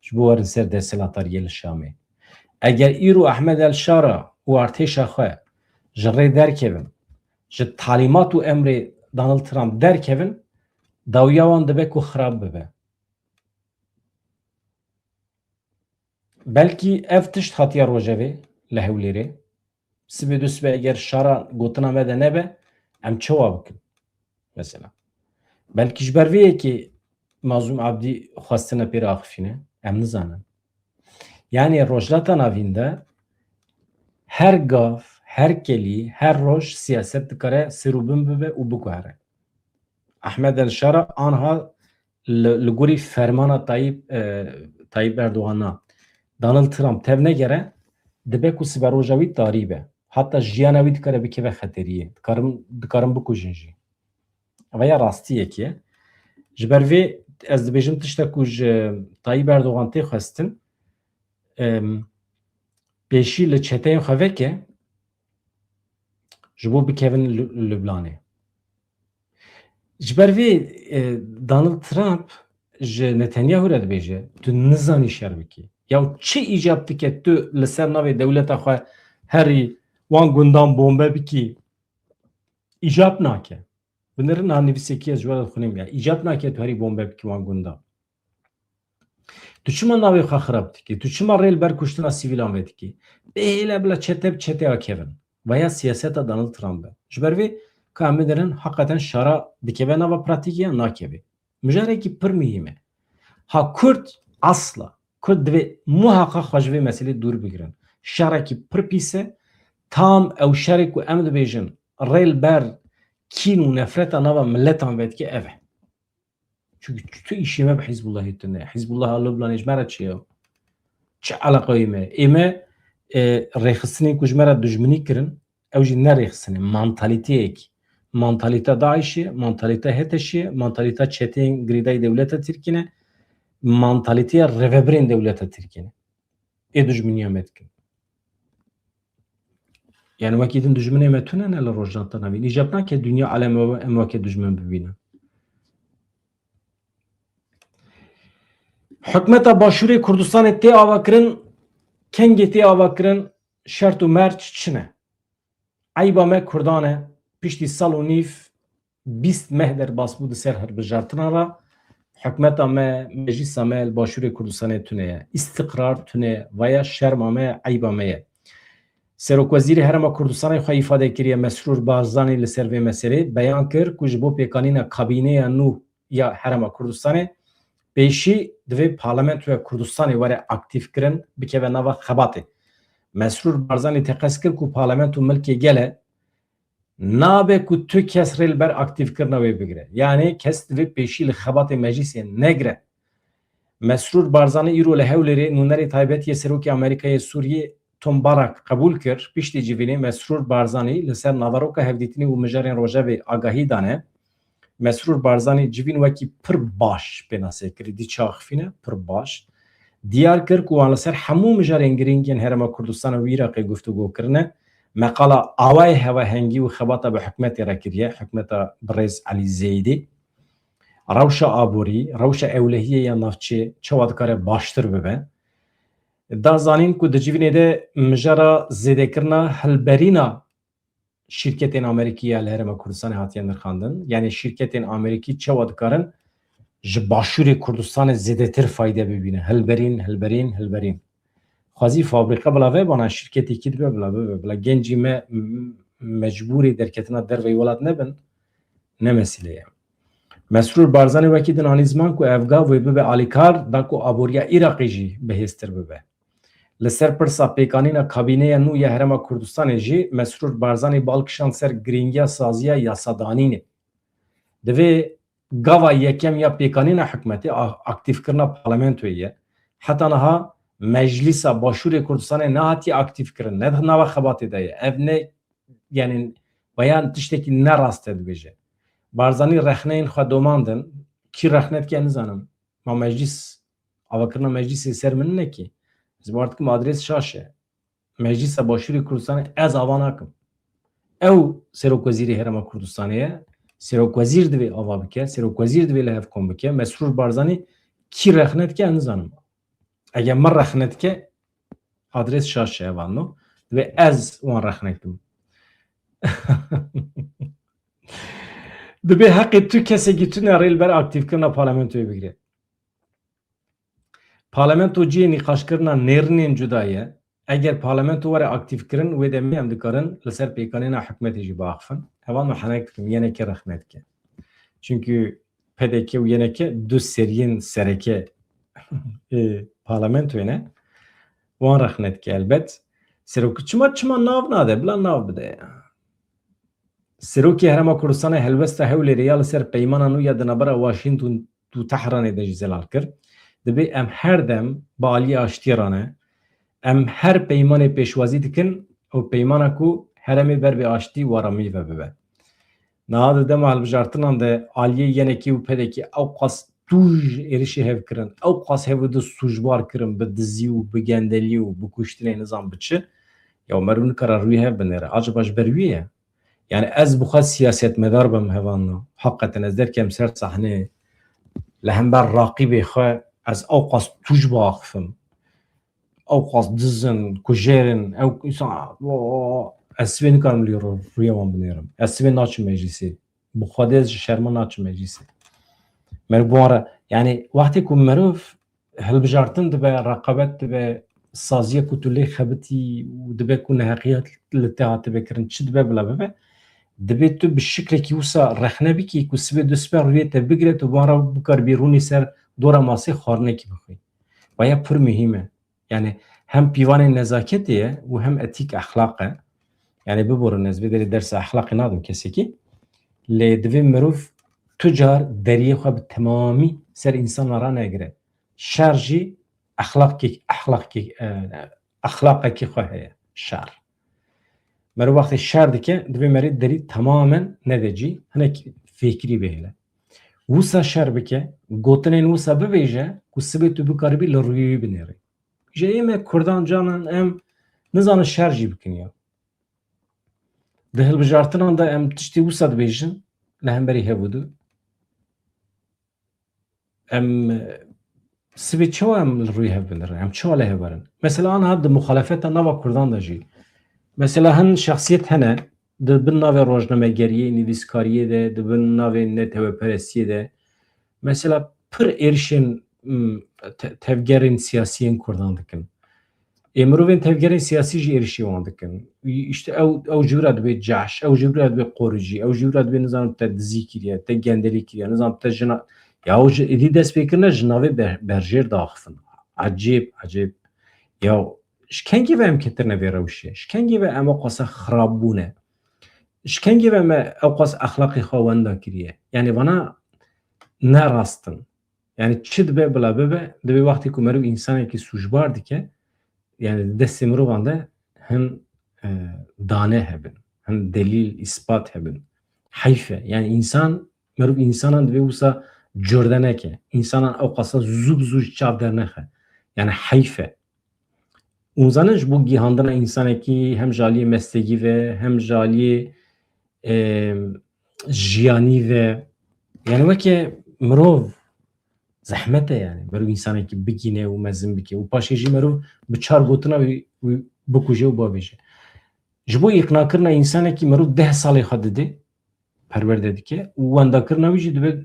ji bo werin ser desthilatdariyê li Şamê eger îro Ehmed El Şara û artêşa xwe ji rê derkevin ji talîmat û emrê Donald Trump derkevin dawiya wan dibe ku xirab bibe belkî ev tişt hatiye rojevê li Hewlêrê sibê du sibê eger şara gotina me de nebe em çawa bikin mesela belkî ji ber vê yekê Mazlûm Abdî xwestine pêra axivîne em nizanin yani rojlata navîn de her gav her kelî her roj siyaset dikare sêrûbin bibe û biguhere Ehmed El Şara anha li gorî fermana Tayyip Erdogan'a Donald Trump tevne gere dibe ku siber roja wî tarî be hatta jiyana wî dikare bikeve xeteriyê dikarin bikujin jî veya rastiyekî ye ji ber vê ez dibêjim tiştek ku ji Tayyip Erdogan tê xwestin pêşî li çeteyên xwe veke ji bo bikevin Lübnanê ji ber vê Donald Trump ji Netanyahu re dibêje tu nizanî şer bikî ya çi îcab dike tu li ser navê dewleta xwe herî wan gundan bombe bikî îcab nake binirin ha nivîsekî ez ji we re dixwînim ya îcab nake tu herî bombe bikî wan gundan tu çima navê xwe xirab dikî tu çima rê li ber kuştina sivîlan ve dikî bêhêle bila çeteya kevin veya siyaseta Donald Trump e ji ber vê ka em bidirin heqeten şara dikeve nava pratikî nakeve mijarekî pir mühîm e ha Kurd asla Kurd divê muhaqa xwe ji vê meselê dûr bigirin şerekî pir pîs e tam ew şerê ku em dibêjin rê li ber kîn û nefreta nava milletan ve dike ev e çünkü tu îşê me bi Hizbullahê tune Hizbullah a Lübnanê ji me re çi ye çi eleqeyê me ême rêxistinên ku ji me re dijminî kirin ew jî ne rêxistinê mantalîteyekî mantalîte Daişê mantalîte HTŞ mantalîte çeteyên girîdayî dewleta Tirkiye ne mantalîteya rêveberên dewleta Tirkiye ne ê dijminiya me dikin yani wekî din dijminê me tune ne li rojnata navîn îcab nake dünya aleme em wekî dijmin bibînin Hikûmeta Başûrê Kurdistanê tê avakirin kengê tê avakirin şert û merc çi ne eyba me Kurdan e piştî sal û nîv 20 meh derbas bû di ser hilbijartina re hikûmeta me meclîsa me li Başûrê Kurdistanê tune ye îstiqrar tune veya şerma me eyba me ye Serokwezîrê Herêma Kurdistanê xwe îfade kiriye Mesrûr Barzanî li ser vê meselê beyan kir ku ji bo pêkanîna kabîneya nû ya Herêma Kurdistanê pêşî divê Parlamentoya Kurdistanê were aktivkirin bikeve nava xebatê. Mesrûr Barzanî teqez kir ku Parlamento milkê gele nabe ku tu kes rê li ber aktivkirina wê bigire. Yani kes divê pêşî li xebatê meclisê negire. Mesrûr Barzanî îro li Hewlêrê nûnerê taybetiye Serokê Amerîkayê Sûriyê Tom Barak qebûl kir piştî civînê Mesrûr Barzanî li ser navaroka hevdîtinê û mijarên Rojavê agahî dane. Mesrûr Barzanî civîn wekî pir baş pênasê kirî dî çaxifîne pir baş. Diyar kir ku wan li ser hemû mijarên girîngên Herêma Kurdistanê û Iraqê guftûgû kirine. Meqala awayê hevehengî û xebata bi hikûmetê re kiriye, hikûmeta Birêz Elî Zeydî. Rewşa aborî, rewşa ewlehiyê ya navçê çawa dikare baştir bibe. Da zanîn ku di civînê de mijara zêdekirina hilberîna şîrketên Amerîkî ya li Herêma Kurdistanê hatiye nirxandin. Yani şîrketên Amerîkî çawa dikarin ji başûrê Kurdistanê zêdetir fayde bibîne. Hilberîn. Xwazî fabrîka bila vê bana şîrketekî dibe bila bibe. Bila gencî me mecbûrê derketina derveyê welat nebin ne meselê ye. Mesrûr Barzanî wekî din anî ziman ku ev gav wê bibe alîkar da ku aboriya Iraqê jî bihêztir bibe. Li ser pirsa pêkanîna kabîneya nû ya Herêma Kurdistanê jî Mesrûr Barzanî balkişand ser girîngiya saziya yasadanînê. Divê gava yekem ya pêkanîna hikûmetê aktivkirina parlamentoyê ye. Heta niha Meclisa Başûrê Kurdistanê nehatiye aktivkirin, ne di nava xebatê de ye. Ev ne yani bayan tiştekî ne rast dibêje. Barzanî rexneyên xwe domandin, kî rexnet ke nizanim. Ma meclis avakirina meclisê ser min nekî. Ez bar dikim adres şaş e. Meclisa Başûrê Kurdistanê ez ava nakim. Ew Serokwezîrê Herêma Kurdistanê ye. Serokwezîr divê ava bike, Serokwezîr divê li hev kom bike. Mesrûr Barzanî kî rexnet ke nizanim. Eger min rexnet ke adres şaş e evan no. Divê ez wan rexnekim. Divê heqê tu kesekî tune rê li ber aktivkirina parlamentoyê bigire. Parlamento ciyê nîqaşkirina nêrînên cuda ye. Eger parlamento were aktivkirin wê demê em dikarin li ser pêkanîna hikûmetê jî biaxivin. Hevan me henek dikim yeneke rexnet ke. Çünkü PDK û yeneke du seriyên sereke parlamentoyê ne wan rexnet ke elbet. Serokê çima nav nade bila nav bide ya. Serokê Herêma Kurdistanê helbesta Hewlêrê ya li ser peymana nû ya di navbera Washington û Tehranê de jî zelal kir. Divê em her dem bi aliyê aştiyan e em her peymanê pêşwazî dikin û peymana ku heremê ber bê aştî û aramî ve bibe. Niha di dema hilbijartinan de aliyê yenekî û pedekî ew qas tûj êrişê hev kirin, ew qas hevû di sûjbar kirin bi dizî û bi gendelî û bi kuştinê nizam bi çi ya merû nikare rûyê hev binêre. Acaba ji ber wî ye? Yani ez bixwe siyasetmedar bim hevanna. Hakikaten ez derkem ser sahneyê li hember raqîbê xwe ez ew qas tûj biaxivim. Ew qas dizin, kujêrin, ew ez sibê nikarim lê rûya wan binêrim. Ez sibê naçim meclisê. Bi Xwedê ji şerma naçim meclisê. Merû bu wan re yani wextê ku merûv hilbijartin dibe, reqabet dibe, saziya ku tu lê xebitî û dibe ku neheqiyat li te hatibe kirin çi dibe bila bibe dibe tu bi şiklekî wisa rexne bikî ku sibê du sper rûyê te bigire tu wan re bikar bîrûnî ser dora masê xwarinekî bixwî. Baya pir mühîm e. Yani hem pîvanên nezaketê ye û hem etîk exlaq e. Yani biborin ez vê derê dersa exlaqê nadim kesekî. Lê divê mirov tu car deriyê xwe bi temamî ser însanan re negire. Şer jî exlaqekî xwe heye. Şer. Merû wextê şer dike divê merê derî temamen nedecî hinek fêkirî bihêle. Wisa şer bike, gotinên wisa bibêje ku sibê tu bikaribî li rûyê wî binêrî. Ji ême Kurdan canan em nizanin şer jî bikin ya. Di hilbijartinan da em tiştî wisa dibêjin li hemberî hebûdû. Em sibê çawa em li rûyê hev binêrin? Em çawa li hev berin? Mesela aniha di muxalefeta nava Kurdan da jî. Mesela hin şexsiyet hene di bin navê rojnamegeriyê, nivîskariyê de, di bin navê netewperestiyê de. Mesela pir êrişên tevgerên siyasiyên Kurdan dikin. Mirovên tevgerên siyasî jî êrişî wan dikin. İşte ew ji wir re dibe ceş, ew ji wir re dibe qoricî, ew ji wir re dibe nizanim te dizî kiriye, te gendelî kiriye, nizanim te jina ya ew ji êdî dest pêkirine ji navê berjêr daxivin. Ecêb. Ya ji kengî ve em ketirine vê rewşê? Ji kengî ve em xwasa xirabbûne? Ji kengî ve me ew qas exlaqê xwe wenda kiriye? Yani vana ne rastin. Yani çi dibe bila bibe, dibe wextê ku meriv însanekî sûcbar dike, yani destê mirovan de hin dane hebin, hin delîl, îspat hebin. Heyf e. Yani însan, meriv însanan divê wisa curde neke. Însanan ew qasa zû ji çav dernexe. Yani heyf e. û zanin ji bo gîhandina însanekî hem ji aliyê mestegî ve hem ji aliyê jiyanî ve yani weke mirov zehmet e yani. Meriv însanekî bigîne û mezin bike û paşê jî meriv bi çar gotina wî bikuje û bavêje. Ji bo îqnakirina însanekî meriv 10 salê xwe dide, perwerde dike û wendakirina wî jî dibe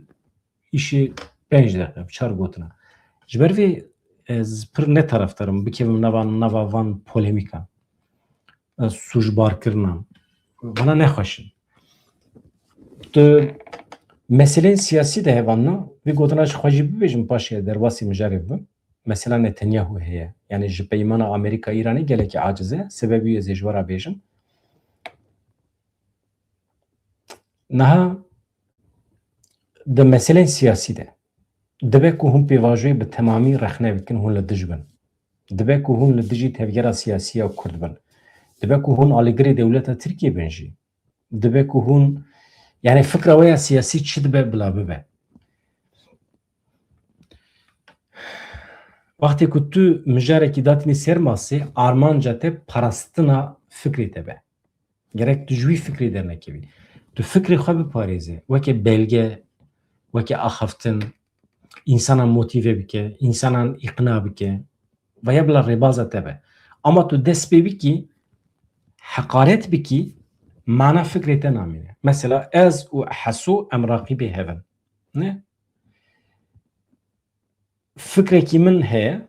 îşê 5 deqe, bi çar gotina. Ji ber vê ez pir ne taraftarım bikevim nava van polemîkan, sûcbarkirinan. Bana nexweşin. Tu meselên siyasî de hevanna vê gotina ji xwe jî bibêjim paşê derbasî mijarê bibim. Mesela Netanyahu heye. Yani ji peymana Amerîka İranê gelekî aciz e. Sebebî ez ê ji we re bêjim. Niha di meselên siyasî de dibe ku hûn pêvajoyê bi temamî rexne bikin, hûn li dij bin. Dibe ku hûn li dijî tevgera siyasî ya Kurd bin. Dibe ku hûn alîgirê dewleta Tirkiye bin jî. Dibe ku hûn yani fikra we ya siyasî çi dibe bila bibe. Wextê ku tu mijarekî datînî ser masê, armanca te parastina fikrê te be. Gerek tu ji wî fikrê dernekevî. Tu fikrê xwe biparêze. Weke belge, weke axaftin, însanan motîve bike, însanan îqna bike. Veya bila rêbaza te be. Ama tu dest pê bikî, heqaret bikî, mana fikrê te namîne. Mesela ez û Hesû em raqîbê hevin. Ne? Fikrekî min heye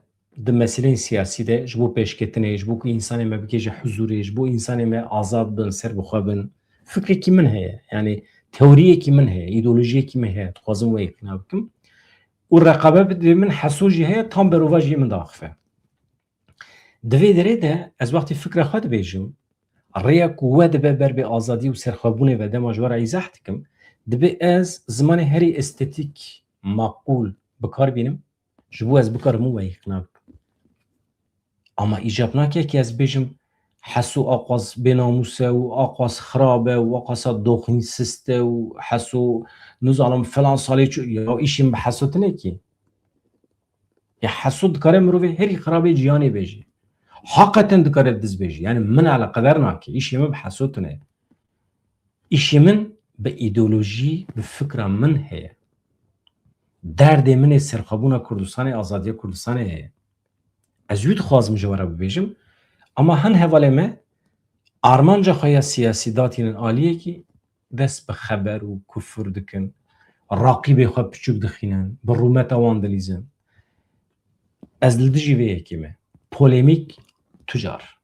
di meselên siyasî de ji bo pêşketinê, ji bo ku însanê me bike ji huzûrê, ji bo însanê me azad bin, ser bixwe bin. Fikrekî min heye. Yani teoriyekî min heye, îdeolojiyekî min heye. Dixwazim we îqna bikim. û reqabet min Hesû jî heye, tam berova jî min daxife. Di vê derê de ez wextê fikra xwe dibêjim, rêya ku we dibe ber bê azadî û serxwebûnê ve dema ji we re îzah dikim, dibe ez zimanê herî estêtîk, maqûl bikar bînim, ji bo ez bikarim û we îqna bikim. Ama îcab nake ki ez bêjim Hesû aqas bênamûs e û aqas xirab e û aqasa doxînsist e û Hesû nizanim filan salê ya îşî bi Hesû tune kî? Ya Hesû dikare mirovê herî xirabê ciyanê bêje. Hakikaten dikare diz bêje. Yani min eleqedar nake. İşî min bi Hesû tune. İşî min bi îdeolojî, bi fikra min heye. Derdê min ê serxwebûna Kurdistanê, azadiya Kurdistanê heye. Ez wî dixwazim ji we re bibêjim. Ama hin hevalê me armanca xwe ya siyasî datînin aliyekî dest bi xeber û kufur dikin. Raqîbê xwe piçûk dixînin. Bi rûmeta wan dilîzin. Ez li dijî vê yekê me. Polemîk tucar.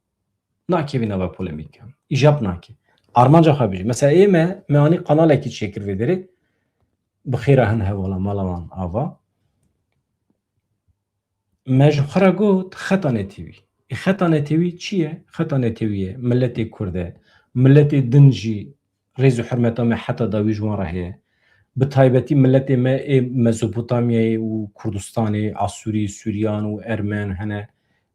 Nakevî nava polemîkan. İcab nake. Armanca xwe bêjim. Mesela ê me anî kanalekî çêkir vê derê. Bi xêra hin hevala mala wan ava. Me ji xwe re got xeta netîvî. Xeta netêwî çi ye? Xeta netêwî ye milletê Kurd e, milletê din jî rêz û hirmeta me heta dawî ji wan re heye. Bi taybetî milletê me ê Mezopotamyayê û Kurdistanê, Asûrî, Sûriyan û Ermen hene,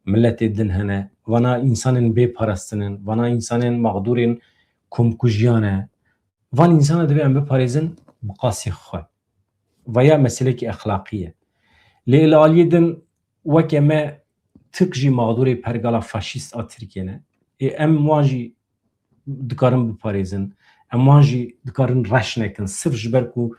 milletê din hene. Vana însanên bêparastinin, vana însanên maqdûrên komkujiyan e. Van însana dibe em biparêzin bi qasî xwe. Veya meselekî exlaqî ye. Lê li aliyê din weke me Tirk jî maqdûrê pergala faşîst a Tirkiye ne. Em wan jî dikarin biparêzin. Em wan jî dikarin reş nekin. Sirf ji ber ku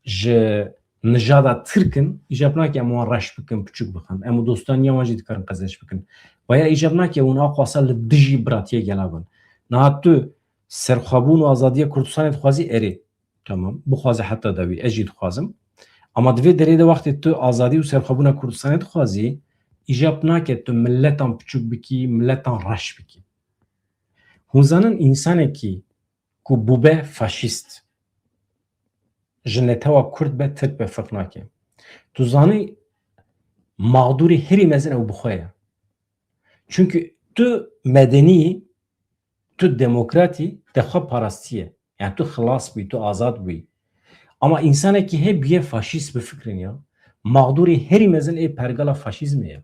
ji nijada Tirkin, îcab nake em wan reş bikin, piçûk bixin. Em dostaniya wan jî dikarin qezeş bikin. Veya îcab nake hûn aqasa li dijî biratiye gelabin. Niha tu serxwebûn û azadiya Kurdistanê dixwazî erê. Tamam. Bixwaze heta dawî ez jî dixwazim. Ama di vê derê de wextê tu azadî û serxwebûna Kurdistanê dixwazî, İcap naket tu milletan küçük biki, milletan raş biki. Hunzanın insanı ki ku bube faşist. Jineteva Kurd be Türk be fark nake. Tu zanî mağduri herî mezin ew bixwe. Çünkü tu medeni, tu demokratî dexwe parastiye. Yani tu xilas bûyî, tu azad bûyî. Ama insanekî hêbiye faşîst bi fikrên ya. Mağdurî herî mezin ê pergala faşîzmê ye.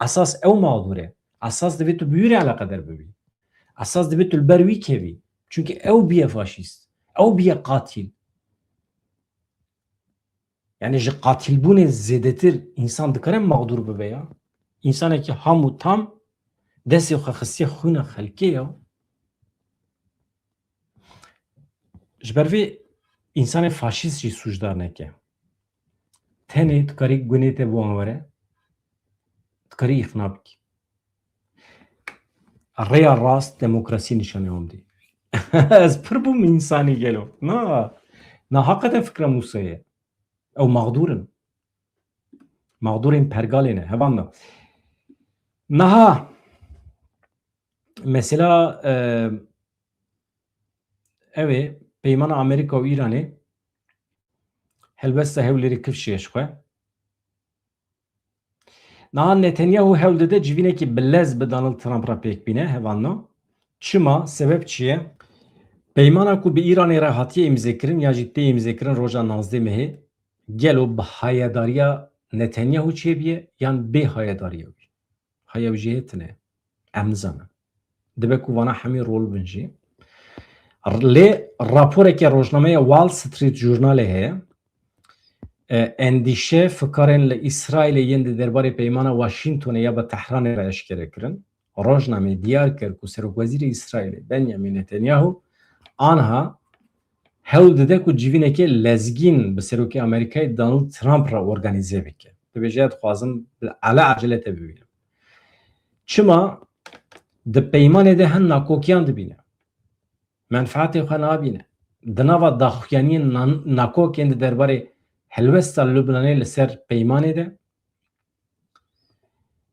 Esas ew mağdur e. Esas divê tu bi wî re eleqedar bibî. Esas divê tu li ber wî kevî. Çünkü ew biye faşîst. Ew biye qatil. Yani ji qatilbûnê zêdetir insan dikare mağdur bibe ya. İnsanekî hemû tam destê xwe xistiye xwîna xelkê ya. Ji ber vê insanê faşîst jî sûcdar neke. Tenê tu karî gunê te bi wan were, tu karî îxna bikî. Rêya rast demokrasî nîşanê wan dî. Ez pir bûm însanî gelo. Na heqeten fikra Musa'yê ye. Ew mağdurin. Mağdurên pergalê ne. Hevan da. Niha mesela ew ê peymana Amerîka û Îranê helbesta hewlêrî kifşê ji xwe. Niha Netanyahu hewl dide civînekî bilez bi Donald Trump re pêk bîne hevanna. Çima? Sebep çi ye? Peymana ku bi Îranê re hatiye imzêkirin ya jî tê imzêkirin roja 19 Mehê gelo bi hayedariya Netanyahu çêbiye yan bê hayedariya wî. Haya jî hê tune. Em nizanin. Dibe ku vana hemî rol bin jî. Lê raporeke rojnameya Wall Street Journalê heye. Endişe fikarên li İsraîlê yên di derbarê peymana Washingtonê ya bi Tehranê re eşkere kirin. Rojnamê diyar kir ku Serokwezîrê İsraîlê Benyamin Netanyahu anha hewl dide ku civînekê lezgîn bi Serokê Amerîkayê Donald Trump re organize bike. Dibêje dixwazim ala acele te bibînim. Çima di peymanê de hin nakokiyan dibîne. Menfaetê xwe nabîne. Di nava daxuyaniyên nakokên di derbarê helwesta Lübnanê li ser peymanê de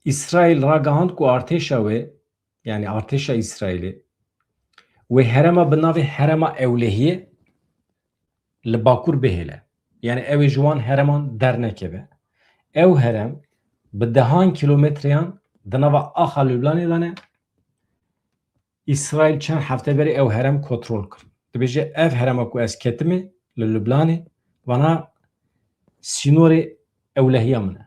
İsraîl ragihand ku artêşa wê yani artêşa İsraîlê wê herema bi navê Herema Ewlehiyê li Bakur bihêle. Yani ew ê ji wan hereman dernekeve. Ew herem bi dehan kilometreyan di nava axa Lübnanê de ne İsraîl çend hefte berê ew herem kontrol kir. Dibêje ev herema ku ez ketime li Lübnanê vana sînorê ewlehiya min e.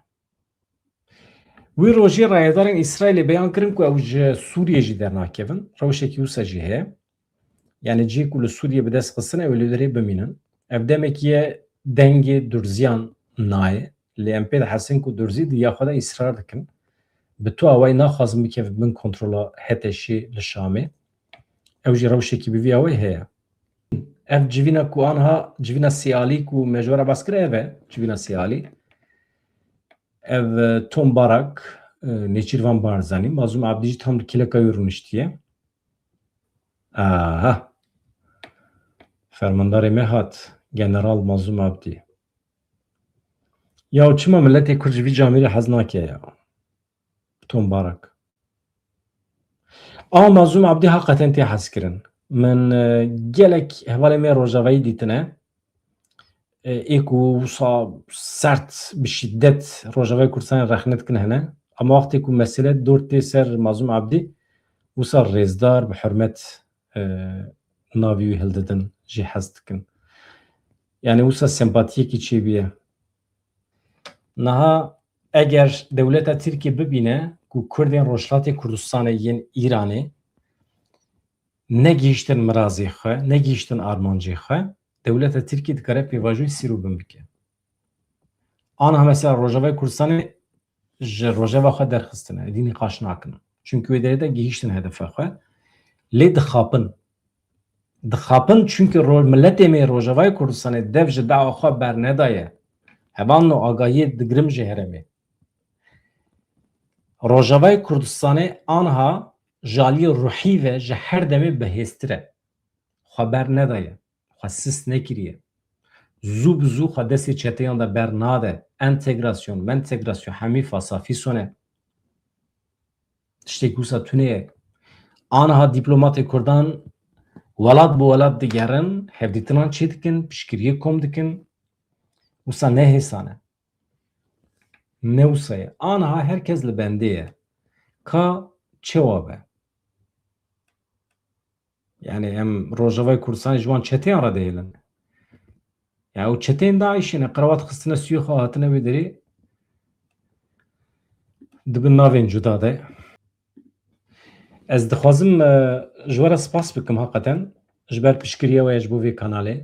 Wî rojê rayedarên İsraîlê beyan kirin ku ew ji Sûriyê jî dernakevin. Rewşekî wisa jî heye. Yani cî ku li Sûriyê bi dest xistin ew li derê bimînin. Ev demekî ye dengê durziyan nayê. Lê em pê dihezin ku durzî diya xwe de îsrar dikin. Bi tu awayî naxwazin bikeve bin kontrola Heteşê li Şamê. Ew jî rewşekî bi vî awayî heye. Ev civîna ku anha civîna siyalî ku me ji we re bas kir ev e civîna siyalî. Ev Tom Barak Nêçîrvan Barzanî Mazlûm Abdî jî tam li kêleka rûniştiye. Aha. Fermandarê me hat General Mazlûm Abdî. Ya çima milletê Kurd ji vî camîrê hez nake ya. Tom Barak. Ama Mazlûm Abdî heqeten tê hez kirin. Min gelek hevalê me rojavayî dîtine ê ku wisa sert bi şiddet Rojavayê Kurdistanê rexnet dikin hene. Ama wextê ku mesele dor tê ser Mazlûm Abdî wisa rêzdar bi hurmet navî wî hildidin jî hez dikin. Yani wisa sempatiyekî çêbîye. Niha eger dewleta Tirkiye bibîne ku Kurdên Rojhilatê Kurdistanê yên Îranê negihîştin mirazê xwe, negihîştin armancê xwe, dewleta Tirkiye dikare pêvajoyê sîrobin bike. Aniha mesela Rojavayê Kurdistanê ji rojeva xwe derxistine, êdî nîqaş nakin. Çünkü wê derê de gihîştin hedefa xwe. Lê dixapin. Dixapin çünkü milletê me Rojavayê Kurdistanê dev ji dawa xwe bernedaye. Hevan o agahiyê digirim ji heremê. Rojavayê Kurdistanê anha ji aliyê ruhî ve ji her demê bihêztir e. Xweber nedaye. Xwe sis nekiriye. Zû bi zû xwe destê çeteyan de bernade. Entegrasyon, mentegrasyon hemî fasafî sone. tiştekî wisa tunê aniha dîplomatê Kurdan welat bi welat digerin, hevdîtinan çê dikin, piştgiriyê kom dikin. Wisa ne hêsan e. Ne wisa ye. Aniha herkes li bendê ye. Ka çawa be. Yani em Rojavayê Kurdistanê ji wan çeteyan re dihêlin. Ya ew çeteyên Daişê ne qerawat xistine sûyê xwe hatine vê derê dibin navên cuda de. Ez dixwazim ji we re spas bikim heqeten ji ber piştgiriya we ji bo vê kanalê.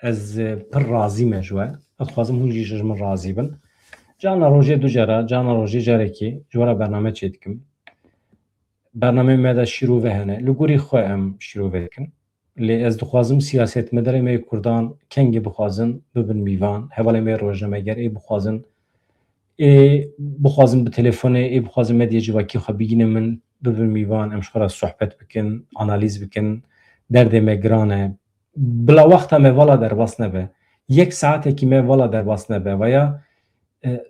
Ez pir razî me ji we. Ez dixwazim hûn jî ji min razî bin. Cana rojê du cara, cana rojê carekê ji we re bername çê dikim. Bernameyê me de şîrove hene. Li gorî xwe em şîrove dikin. Lê ez dixwazim siyasetmedarê me yê Kurdan kengê bixwazin bibin mîvan. Hevalê me rojnameger ê bixwazin bixwazin bi telefonê ê bixwazin medyê civakî xwe bigînin min bibin mîvan em ji xwe re sohbet bikin, analîz bikin. Derdê me giran e. Bila wexta me vala derbas nebe. Yek saetekî me vala derbas nebe veya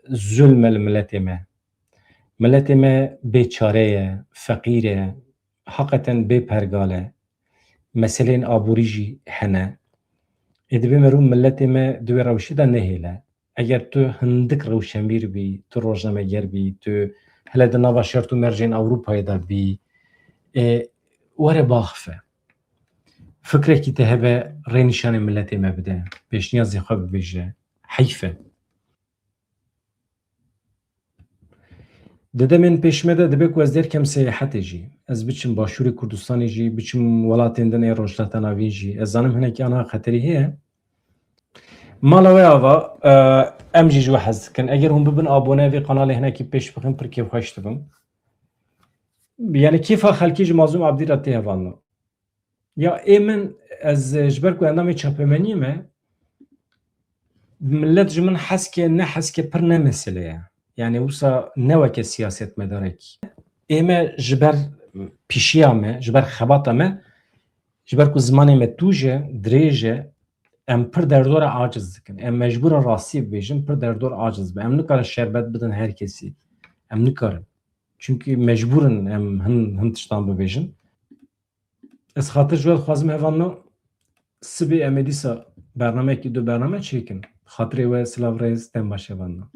zulm e li milletê me. Milletê me bêçare ye, feqîr e, heqeten bêpergal e. Meselên aborî jî hene. Ê divê merû milletê me di wê rewşê de nehêle. Eger tu hindik rewşenbîr bî, tu rojnameger bî, tu hele di nava şert û mercên Ewropayê de bî, were biaxife. Fikrekî te hebe rênîşanê milletê me bide. Pêşniyazê xwe bibêje. Heyf e. Di demên pêşme de dibe ku ez derkem sêyahetê jî. Ez biçim Başûrê Kurdistanê jî, biçim welatên din ê rojhilata navîn jî. Ez zanim hinekî aniha xeterî heye. Mala we ava em jî ji we hez dikin. Eger hûn bibin abone vê kanalê hinekî pêş bixin pir kêfxweş dibim. Yani kêfa xelkî ji Mazlûm Abdî re tê hevalino. Ya ê min ez ji ber ku endamê çapemeniyê me millet ji min hezke ne hezke pir ne mesele ye. Yani wisa ne weke siyasetmedarekî. Ê me ji ber pîşiya me, ji ber xebata me, ji ber ku zimanê me tûj e, dirêj e, em pir derdora aciz dikin. Em mecbûr in rastiyê bibêjin, pir derdor aciz be. Em nikarin şerbet bidin herkesî. Em nikarin. Çünkü mecbûrin em hin tiştan bibêjin. Ez xatir ji we dixwazim hevalino sibê em ê dîsa bernameyekî du bername çêkin. Xatirê we silav rêz tem baş hevalino.